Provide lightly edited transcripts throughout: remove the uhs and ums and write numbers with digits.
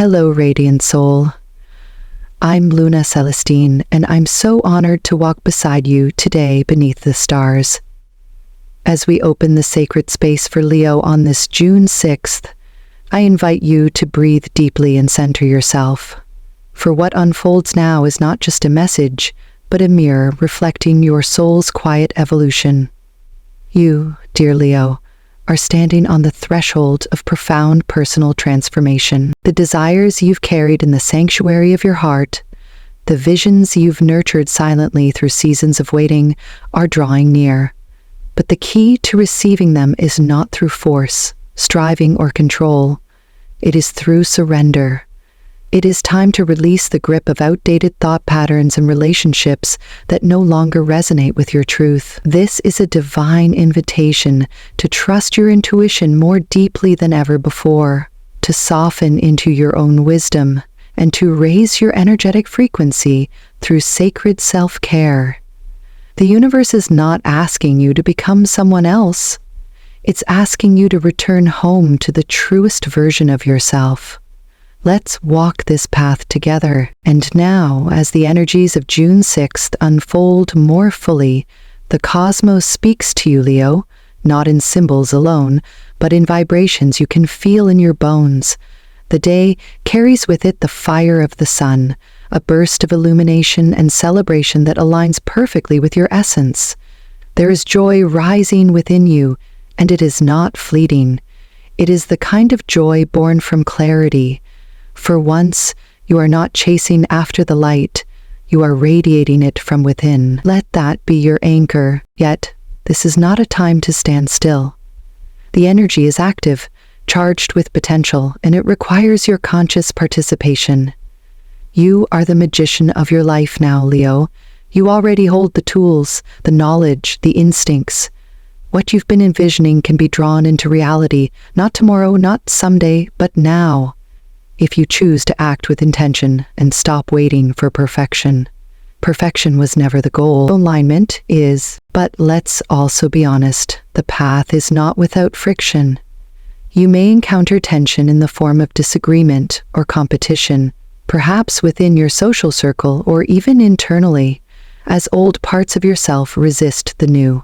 Hello, radiant soul. I'm Luna Celestine, and I'm so honored to walk beside you today beneath the stars. As we open the sacred space for Leo on this June 6th, I invite you to breathe deeply and center yourself. For what unfolds now is not just a message, but a mirror reflecting your soul's quiet evolution. You, dear Leo, are standing on the threshold of profound personal transformation. The desires you've carried in the sanctuary of your heart, the visions you've nurtured silently through seasons of waiting, are drawing near. But the key to receiving them is not through force, striving, or control. It is through surrender. It is time to release the grip of outdated thought patterns and relationships that no longer resonate with your truth. This is a divine invitation to trust your intuition more deeply than ever before, to soften into your own wisdom, and to raise your energetic frequency through sacred self-care. The universe is not asking you to become someone else. It's asking you to return home to the truest version of yourself. Let's walk this path together. And now, as the energies of June 6th unfold more fully, the cosmos speaks to you, Leo, not in symbols alone, but in vibrations you can feel in your bones. The day carries with it the fire of the sun, a burst of illumination and celebration that aligns perfectly with your essence. There is joy rising within you, and it is not fleeting. It is the kind of joy born from clarity. For once, you are not chasing after the light, you are radiating it from within. Let that be your anchor. Yet, this is not a time to stand still. The energy is active, charged with potential, and it requires your conscious participation. You are the magician of your life now, Leo. You already hold the tools, the knowledge, the instincts. What you've been envisioning can be drawn into reality, not tomorrow, not someday, but now. If you choose to act with intention and stop waiting for perfection. Perfection was never the goal. Alignment is, but let's also be honest, the path is not without friction. You may encounter tension in the form of disagreement or competition, perhaps within your social circle or even internally, as old parts of yourself resist the new.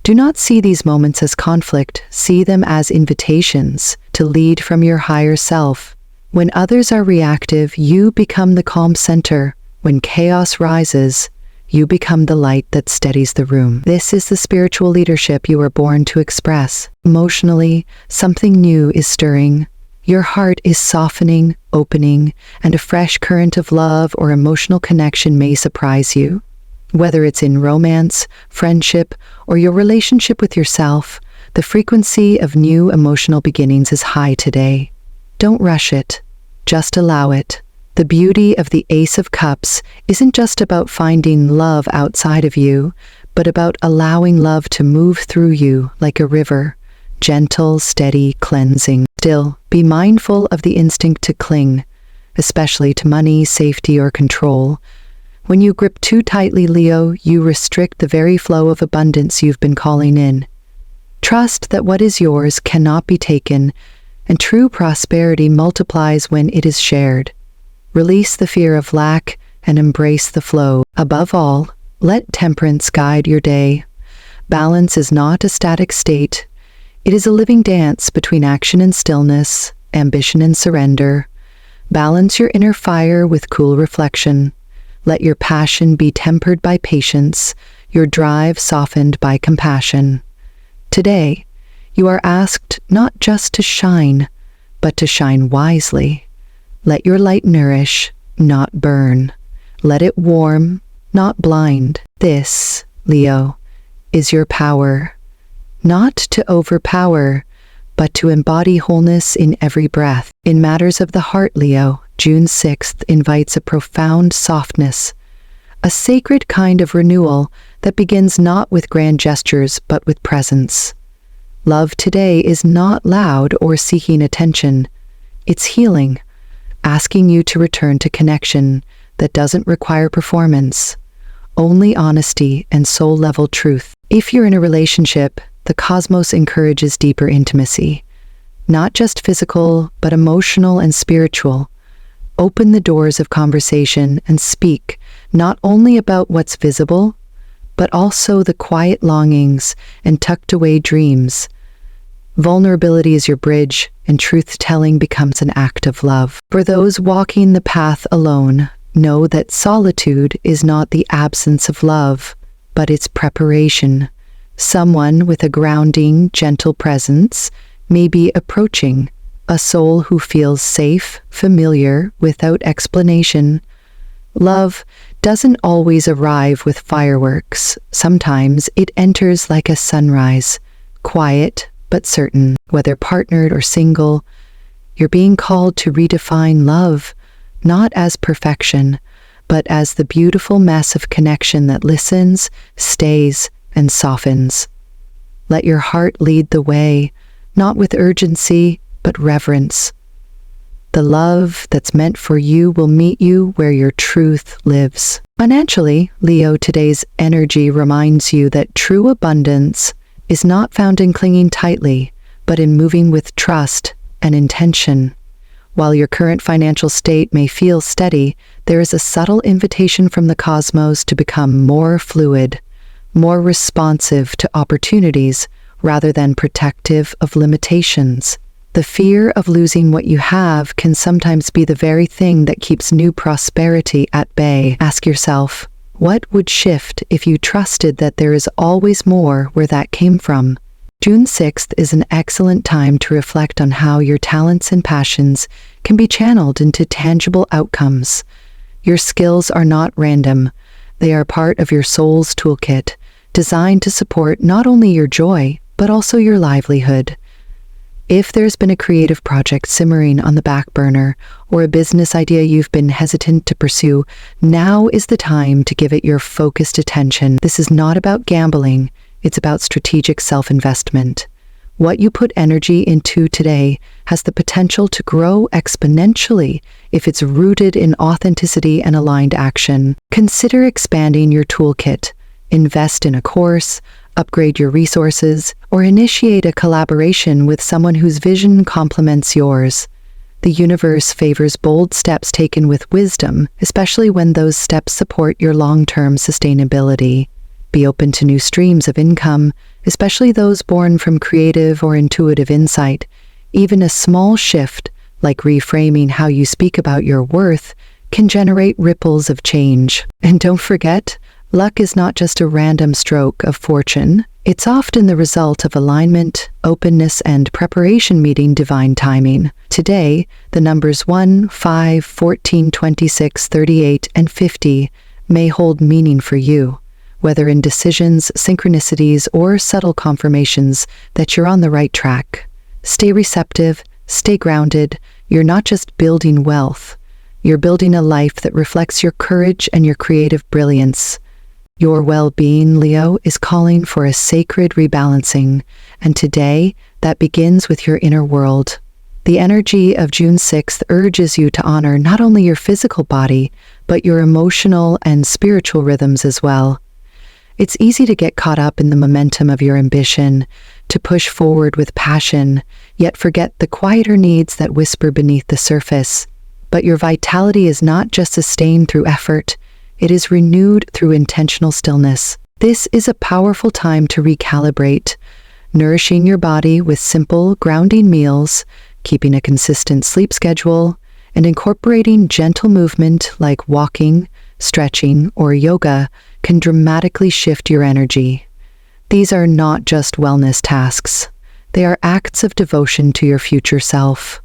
Do not see these moments as conflict, see them as invitations to lead from your higher self. When others are reactive, you become the calm center. When chaos rises, you become the light that steadies the room. This is the spiritual leadership you were born to express. Emotionally, something new is stirring. Your heart is softening, opening, and a fresh current of love or emotional connection may surprise you. Whether it's in romance, friendship, or your relationship with yourself, the frequency of new emotional beginnings is high today. Don't rush it. Just allow it. The beauty of the Ace of Cups isn't just about finding love outside of you, but about allowing love to move through you like a river, gentle, steady, cleansing. Still, be mindful of the instinct to cling, especially to money, safety, or control. When you grip too tightly, Leo, you restrict the very flow of abundance you've been calling in. Trust that what is yours cannot be taken, and true prosperity multiplies when it is shared. Release the fear of lack and embrace the flow. Above all, let temperance guide your day. Balance is not a static state. It is a living dance between action and stillness, ambition and surrender. Balance your inner fire with cool reflection. Let your passion be tempered by patience, your drive softened by compassion. Today, you are asked not just to shine, but to shine wisely. Let your light nourish, not burn. Let it warm, not blind. This, Leo, is your power. Not to overpower, but to embody wholeness in every breath. In matters of the heart, Leo, June 6th invites a profound softness, a sacred kind of renewal that begins not with grand gestures, but with presence. Love today is not loud or seeking attention. It's healing, asking you to return to connection that doesn't require performance, only honesty and soul-level truth. If you're in a relationship, the cosmos encourages deeper intimacy, not just physical, but emotional and spiritual. Open the doors of conversation and speak not only about what's visible, but also the quiet longings and tucked away dreams. Vulnerability is your bridge, and truth-telling becomes an act of love. For those walking the path alone, know that solitude is not the absence of love, but its preparation. Someone with a grounding, gentle presence may be approaching, a soul who feels safe, familiar, without explanation. Love doesn't always arrive with fireworks. Sometimes it enters like a sunrise, quiet but certain. Whether partnered or single, you're being called to redefine love, not as perfection, but as the beautiful mess of connection that listens, stays, and softens. Let your heart lead the way, not with urgency, but reverence. The love that's meant for you will meet you where your truth lives. Financially, Leo, today's energy reminds you that true abundance is not found in clinging tightly, but in moving with trust and intention. While your current financial state may feel steady, there is a subtle invitation from the cosmos to become more fluid, more responsive to opportunities rather than protective of limitations. The fear of losing what you have can sometimes be the very thing that keeps new prosperity at bay. Ask yourself, what would shift if you trusted that there is always more where that came from? June 6th is an excellent time to reflect on how your talents and passions can be channeled into tangible outcomes. Your skills are not random. They are part of your soul's toolkit, designed to support not only your joy, but also your livelihood. If there's been a creative project simmering on the back burner or a business idea you've been hesitant to pursue, now is the time to give it your focused attention. This is not about gambling, it's about strategic self-investment. What you put energy into today has the potential to grow exponentially if it's rooted in authenticity and aligned action. Consider expanding your toolkit. Invest in a course, upgrade your resources, or initiate a collaboration with someone whose vision complements yours. The universe favors bold steps taken with wisdom, especially when those steps support your long-term sustainability. Be open to new streams of income, especially those born from creative or intuitive insight. Even a small shift, like reframing how you speak about your worth, can generate ripples of change. And don't forget, luck is not just a random stroke of fortune. It's often the result of alignment, openness, and preparation meeting divine timing. Today, the numbers 1, 5, 14, 26, 38, and 50 may hold meaning for you, whether in decisions, synchronicities, or subtle confirmations that you're on the right track. Stay receptive, stay grounded. You're not just building wealth. You're building a life that reflects your courage and your creative brilliance. Your well-being, Leo, is calling for a sacred rebalancing, and today, that begins with your inner world. The energy of June 6th urges you to honor not only your physical body, but your emotional and spiritual rhythms as well. It's easy to get caught up in the momentum of your ambition, to push forward with passion, yet forget the quieter needs that whisper beneath the surface. But your vitality is not just sustained through effort, it is renewed through intentional stillness. This is a powerful time to recalibrate, nourishing your body with simple, grounding meals, keeping a consistent sleep schedule, and incorporating gentle movement like walking, stretching, or yoga can dramatically shift your energy. These are not just wellness tasks. They are acts of devotion to your future self.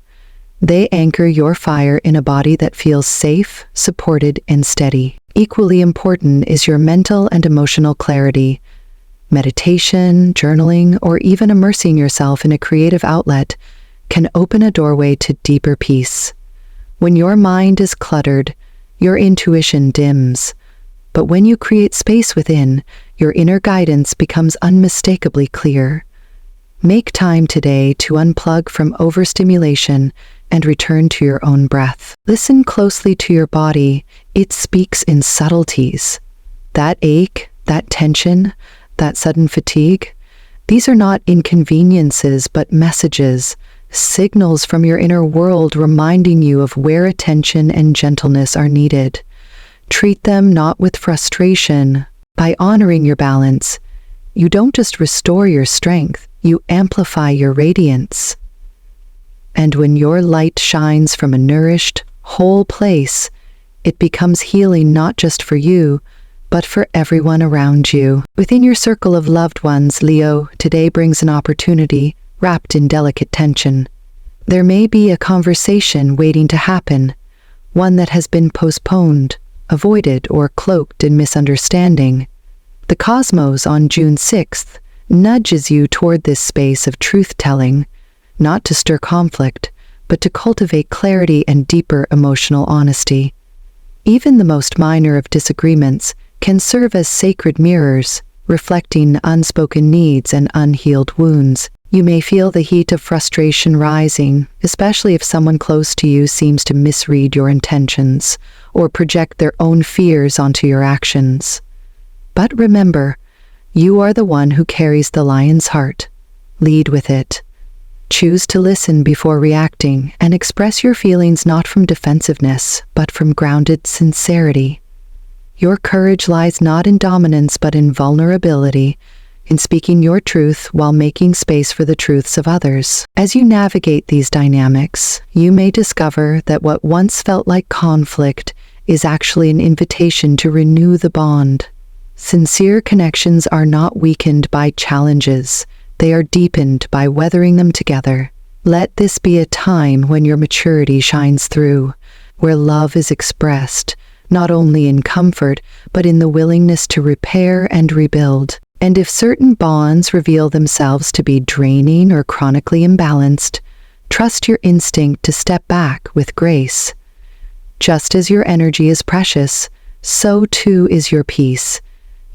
They anchor your fire in a body that feels safe, supported, and steady. Equally important is your mental and emotional clarity. Meditation, journaling, or even immersing yourself in a creative outlet can open a doorway to deeper peace. When your mind is cluttered, your intuition dims. But when you create space within, your inner guidance becomes unmistakably clear. Make time today to unplug from overstimulation and return to your own breath. Listen closely to your body. It speaks in subtleties. That ache, that tension, that sudden fatigue, these are not inconveniences but messages, signals from your inner world reminding you of where attention and gentleness are needed. Treat them not with frustration. By honoring your balance, you don't just restore your strength, you amplify your radiance. And when your light shines from a nourished, whole place, it becomes healing not just for you, but for everyone around you. Within your circle of loved ones, Leo, today brings an opportunity wrapped in delicate tension. There may be a conversation waiting to happen, one that has been postponed, avoided, or cloaked in misunderstanding. The cosmos on June 6th nudges you toward this space of truth-telling, not to stir conflict, but to cultivate clarity and deeper emotional honesty. Even the most minor of disagreements can serve as sacred mirrors, reflecting unspoken needs and unhealed wounds. You may feel the heat of frustration rising, especially if someone close to you seems to misread your intentions or project their own fears onto your actions. But remember, you are the one who carries the lion's heart. Lead with it. Choose to listen before reacting and express your feelings not from defensiveness, but from grounded sincerity. Your courage lies not in dominance but in vulnerability, in speaking your truth while making space for the truths of others. As you navigate these dynamics, you may discover that what once felt like conflict is actually an invitation to renew the bond. Sincere connections are not weakened by challenges, they are deepened by weathering them together. Let this be a time when your maturity shines through, where love is expressed, not only in comfort, but in the willingness to repair and rebuild. And if certain bonds reveal themselves to be draining or chronically imbalanced, trust your instinct to step back with grace. Just as your energy is precious, so too is your peace.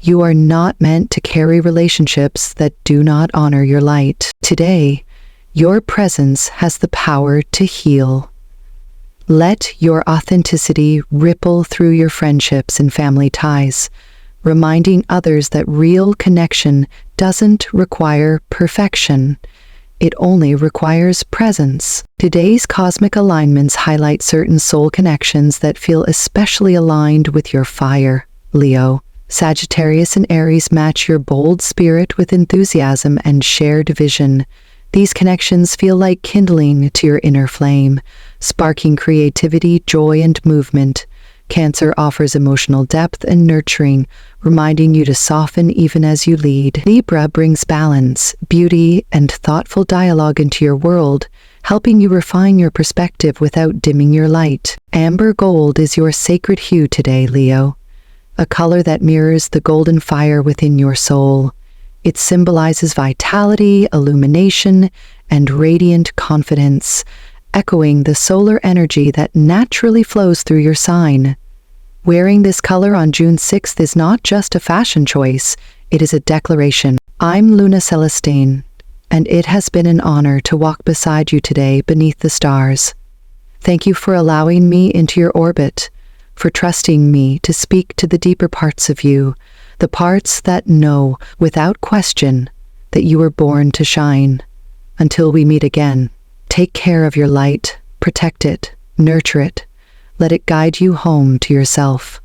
You are not meant to carry relationships that do not honor your light. Today, your presence has the power to heal. Let your authenticity ripple through your friendships and family ties, reminding others that real connection doesn't require perfection. It only requires presence. Today's cosmic alignments highlight certain soul connections that feel especially aligned with your fire, Leo. Sagittarius and Aries match your bold spirit with enthusiasm and shared vision. These connections feel like kindling to your inner flame, sparking creativity, joy, and movement. Cancer offers emotional depth and nurturing, reminding you to soften even as you lead. Libra brings balance, beauty, and thoughtful dialogue into your world, helping you refine your perspective without dimming your light. Amber gold is your sacred hue today, Leo, a color that mirrors the golden fire within your soul. It symbolizes vitality, illumination, and radiant confidence, echoing the solar energy that naturally flows through your sign. Wearing this color on June 6th is not just a fashion choice, it is a declaration. I'm Luna Celestine, and it has been an honor to walk beside you today beneath the stars. Thank you for allowing me into your orbit, for trusting me to speak to the deeper parts of you, the parts that know, without question, that you were born to shine. Until we meet again, take care of your light, protect it, nurture it. Let it guide you home to yourself.